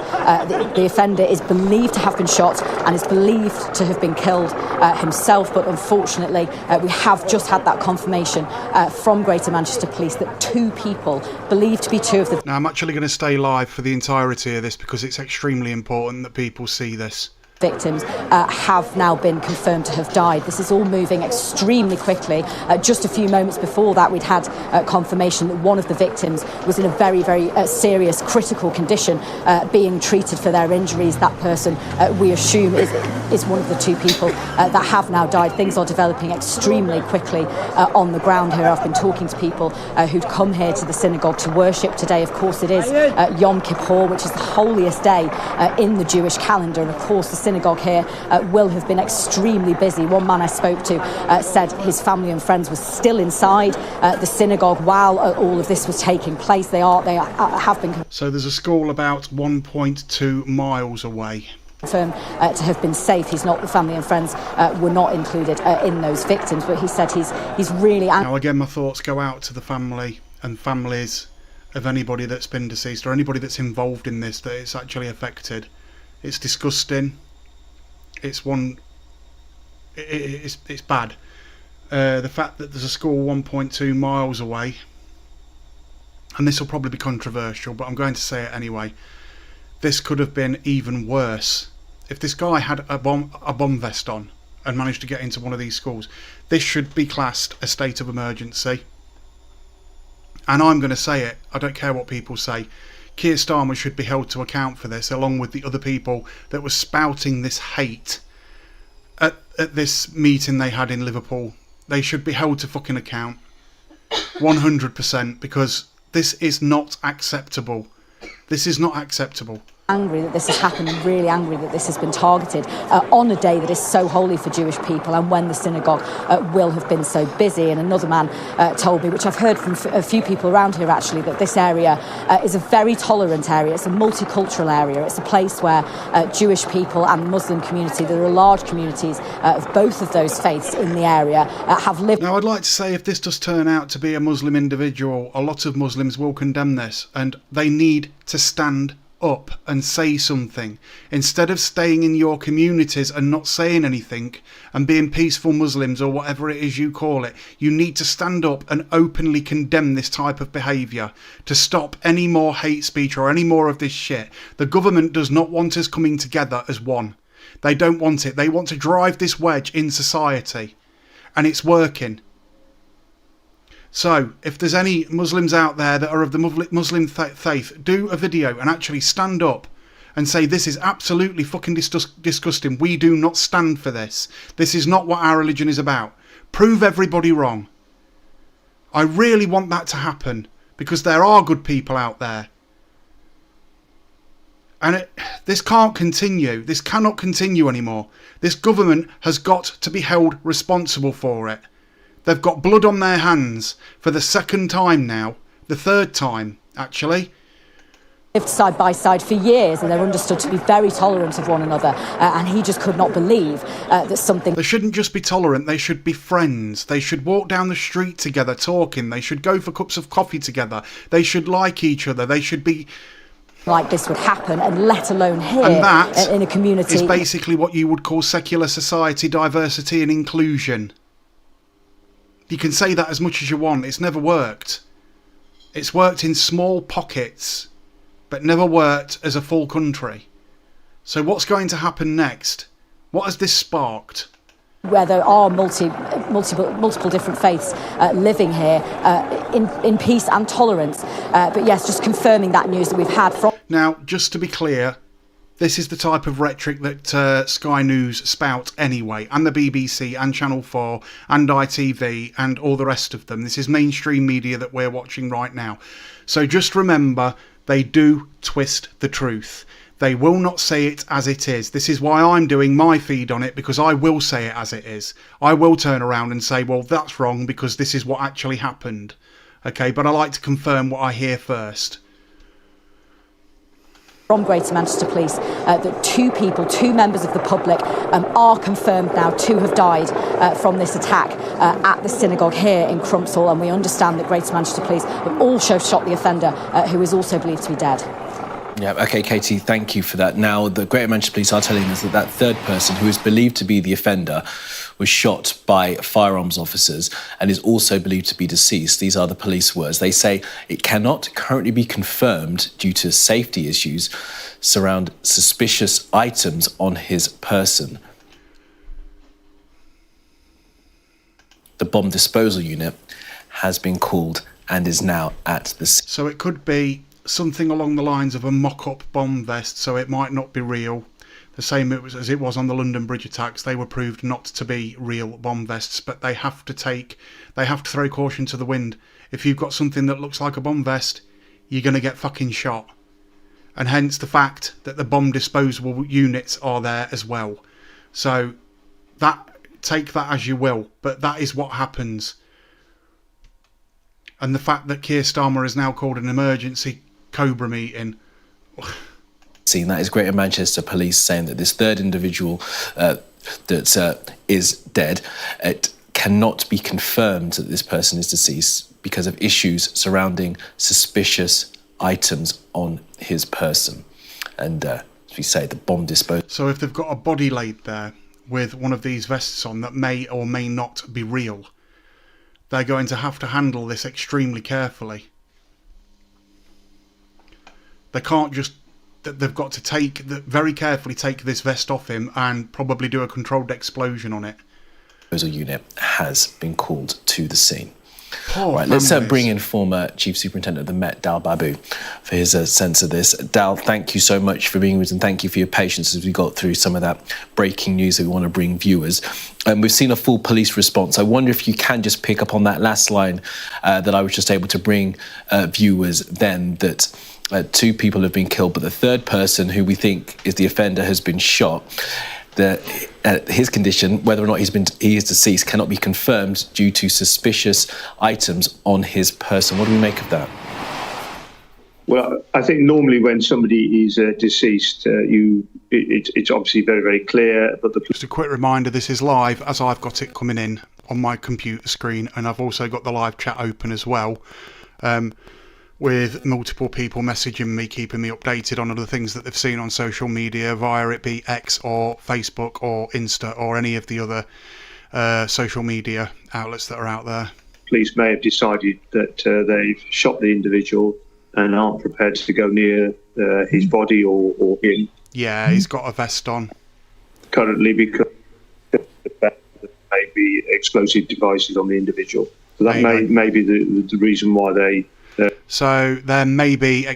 S14: The offender is believed to have been shot and is believed to have been killed himself. But unfortunately, we have just had that confirmation from Greater Manchester Police that 2 people, believed to be 2 of the...
S1: Now, I'm actually going to stay live for the entirety of this because it's extremely important that people see this.
S14: victims have now been confirmed to have died. This is all moving extremely quickly. Just a few moments before that, we'd had confirmation that one of the victims was in a very, very serious, critical condition, being treated for their injuries. That person, we assume, is one of the two people that have now died. Things are developing extremely quickly on the ground here. I've been talking to people who'd come here to the synagogue to worship today. Of course, it is Yom Kippur, which is the holiest day in the Jewish calendar, and of course the synagogue here will have been extremely busy. One man I spoke to said his family and friends were still inside the synagogue while all of this was taking place. They have been.
S1: So there's a school about 1.2 miles away.
S14: Confirmed to have been safe. He's not. The family and friends were not included in those victims, but he said he's really.
S1: Now again, my thoughts go out to the family and families of anybody that's been deceased or anybody that's involved in this that it's actually affected. It's disgusting. It's bad. The fact that there's a school 1.2 miles away, and this will probably be controversial, but I'm going to say it anyway. This could have been even worse. If this guy had a bomb vest on and managed to get into one of these schools, this should be classed a state of emergency. And I'm going to say it. I don't care what people say. Keir Starmer should be held to account for this, along with the other people that were spouting this hate at this meeting they had in Liverpool. They should be held to fucking account. 100%, because this is not acceptable. This is not acceptable.
S14: Angry that this has happened and really angry that this has been targeted on a day that is so holy for Jewish people and when the synagogue will have been so busy. And another man told me, which I've heard from a few people around here actually, that this area is a very tolerant area. It's a multicultural area. It's a place where Jewish people and the Muslim community, there are large communities of both of those faiths in the area, have lived.
S1: Now I'd like to say, if this does turn out to be a Muslim individual, a lot of Muslims will condemn this, and they need to stand up and say something. Instead of staying in your communities and not saying anything and being peaceful Muslims or whatever it is you call it, you need to stand up and openly condemn this type of behaviour to stop any more hate speech or any more of this shit. The government does not want us coming together as one. They don't want it. They want to drive this wedge in society, and it's working. So, if there's any Muslims out there that are of the Muslim faith, do a video and actually stand up and say, this is absolutely fucking disgusting. We do not stand for this. This is not what our religion is about. Prove everybody wrong. I really want that to happen, because there are good people out there. And this can't continue. This cannot continue anymore. This government has got to be held responsible for it. They've got blood on their hands for the second time now. The third time, actually.
S14: Lived side by side for years, and they're understood to be very tolerant of one another, and he just could not believe that something...
S1: They shouldn't just be tolerant, they should be friends. They should walk down the street together talking. They should go for cups of coffee together. They should like each other. They should be...
S14: like this would happen, and let alone here,
S1: and that
S14: in a community...
S1: is basically what you would call secular society, diversity and inclusion. You can say that as much as you want. It's never worked. It's worked in small pockets, but never worked as a full country. So what's going to happen next? What has this sparked?
S14: Where there are multiple different faiths living here in peace and tolerance. But yes, just confirming that news that we've had from...
S1: Now, just to be clear, this is the type of rhetoric that Sky News spout anyway, and the BBC and Channel 4 and ITV and all the rest of them. This is mainstream media that we're watching right now. So just remember, they do twist the truth. They will not say it as it is. This is why I'm doing my feed on it, because I will say it as it is. I will turn around and say, well, that's wrong because this is what actually happened. Okay, but I like to confirm what I hear first.
S14: From Greater Manchester Police, that two members of the public are confirmed now to have died from this attack at the synagogue here in Crumpsall, and we understand that Greater Manchester Police have also shot the offender, who is also believed to be dead.
S5: Yeah, OK, Katie, thank you for that. Now, the Greater Manchester Police are telling us that that third person, who is believed to be the offender, was shot by firearms officers and is also believed to be deceased. These are the police words. They say it cannot currently be confirmed due to safety issues surround suspicious items on his person. The bomb disposal unit has been called and is now at the scene.
S1: So it could be something along the lines of a mock-up bomb vest, so it might not be real. The same as it was on the London Bridge attacks. They were proved not to be real bomb vests, but they have to throw caution to the wind. If you've got something that looks like a bomb vest, you're going to get fucking shot. And hence the fact that the bomb disposable units are there as well. So take that as you will, but that is what happens. And the fact that Keir Starmer has now called an emergency Cobra meeting.
S5: That is Greater Manchester Police saying that this third individual that is dead, it cannot be confirmed that this person is deceased because of issues surrounding suspicious items on his person. And as we say, the bomb disposal.
S1: So if they've got a body laid there with one of these vests on that may or may not be real, they're going to have to handle this extremely carefully. They can't just... They've got to very carefully take this vest off him and probably do a controlled explosion on it.
S5: The unit has been called to the scene.
S1: Poor
S5: right, let's bring in former Chief Superintendent of the Met, Dal Babu, for his sense of this. Dal, thank you so much for being with us and thank you for your patience as we got through some of that breaking news that we want to bring viewers. We've seen a full police response. I wonder if you can just pick up on that last line that I was just able to bring viewers then, that 2 people have been killed, but the third person, who we think is the offender, has been shot. His condition, whether or not he is deceased, cannot be confirmed due to suspicious items on his person. What do we make of that?
S15: Well, I think normally when somebody is deceased, it's obviously very, very clear. But
S1: just a quick reminder: this is live as I've got it coming in on my computer screen, and I've also got the live chat open as well. With multiple people messaging me, keeping me updated on other things that they've seen on social media, via it be X or Facebook or Insta or any of the other social media outlets that are out there.
S15: Police may have decided that they've shot the individual and aren't prepared to go near his body or him.
S1: Yeah, he's got a vest on.
S15: Currently, because there may be explosive devices on the individual. So that may be the reason why they...
S1: So there may be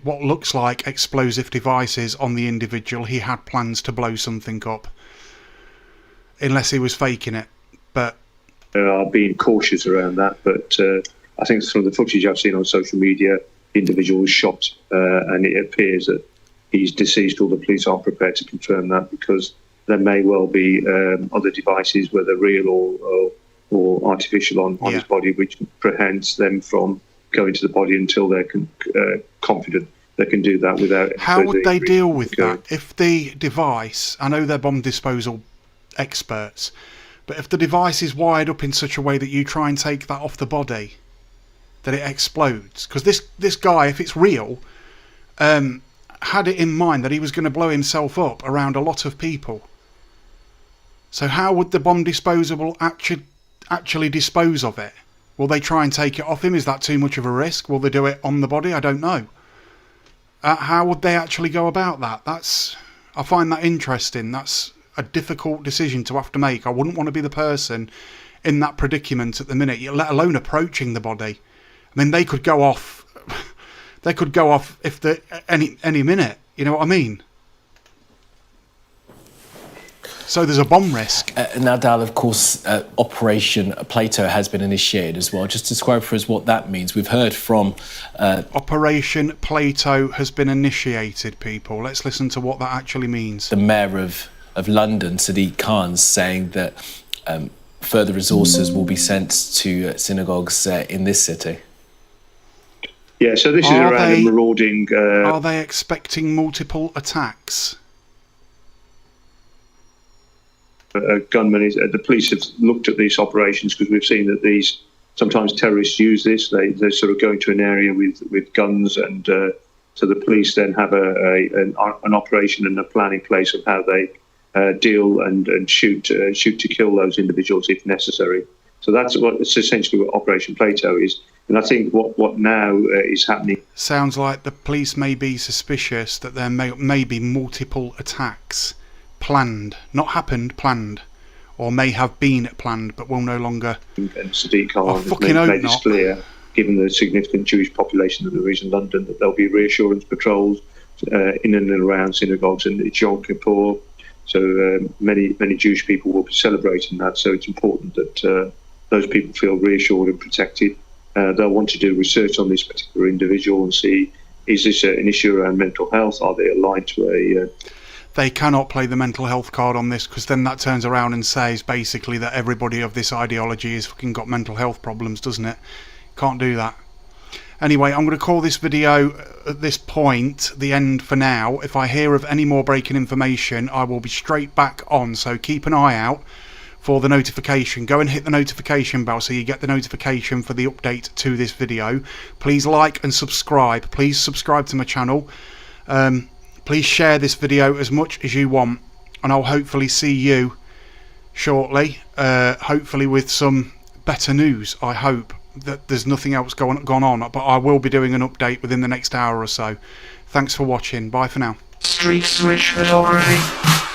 S1: what looks like explosive devices on the individual. He had plans to blow something up, unless he was faking it. But
S15: are being cautious around that. But I think some of the footage I've seen on social media, the individual was shot, and it appears that he's deceased. All the police aren't prepared to confirm that because there may well be other devices, whether real or artificial, on his body, which prevents them from going to the body until they're confident they can do that without...
S1: How would they deal with that? If the device... I know they're bomb disposal experts, but if the device is wired up in such a way that you try and take that off the body, that it explodes... Because this guy, if it's real, had it in mind that he was going to blow himself up around a lot of people. So how would the bomb disposable actually dispose of it? Will they try and take it off him? Is that too much of a risk? Will they do it on the body? I don't know. How would they actually go about that? I find that interesting. That's a difficult decision to have to make. I wouldn't want to be the person in that predicament at the minute, let alone approaching the body. I mean, they could go off. They could go off any minute. You know what I mean? So there's a bomb risk.
S5: Now, Dal, of course, Operation Plato has been initiated as well. Just describe for us what that means. We've heard from...
S1: Operation Plato has been initiated, people. Let's listen to what that actually means.
S5: The Mayor of London, Sadiq Khan, saying that further resources will be sent to synagogues in this city.
S15: Yeah, so this is around a marauding...
S1: Are they expecting multiple attacks?
S15: Gunmen the police have looked at these operations because we've seen that sometimes terrorists use this. They sort of go into an area with guns, and so the police then have an operation and a plan in place of how they deal and shoot to kill those individuals if necessary. So that's essentially what Operation Plato is. And I think what now is happening...
S1: Sounds like the police may be suspicious that there may be multiple attacks planned. Not happened, planned. Or may have been planned, but will no longer...
S15: And Sadiq Khan has made this clear, given the significant Jewish population that there is in London, that there'll be reassurance patrols in and around synagogues, and it's Yom Kippur. So many Jewish people will be celebrating that. So it's important that those people feel reassured and protected. They'll want to do research on this particular individual and see, is this an issue around mental health? Are they aligned to a...
S1: They cannot play the mental health card on this, because then that turns around and says basically that everybody of this ideology has fucking got mental health problems, doesn't it? Can't do that. Anyway, I'm going to call this video at this point the end for now. If I hear of any more breaking information, I will be straight back on, so keep an eye out for the notification. Go and hit the notification bell so you get the notification for the update to this video. Please like and subscribe. Please subscribe to my channel. Please share this video as much as you want, and I'll hopefully see you shortly, hopefully with some better news. I hope that there's nothing else gone on, but I will be doing an update within the next hour or so. Thanks for watching. Bye for now.
S2: Street Switch Photography.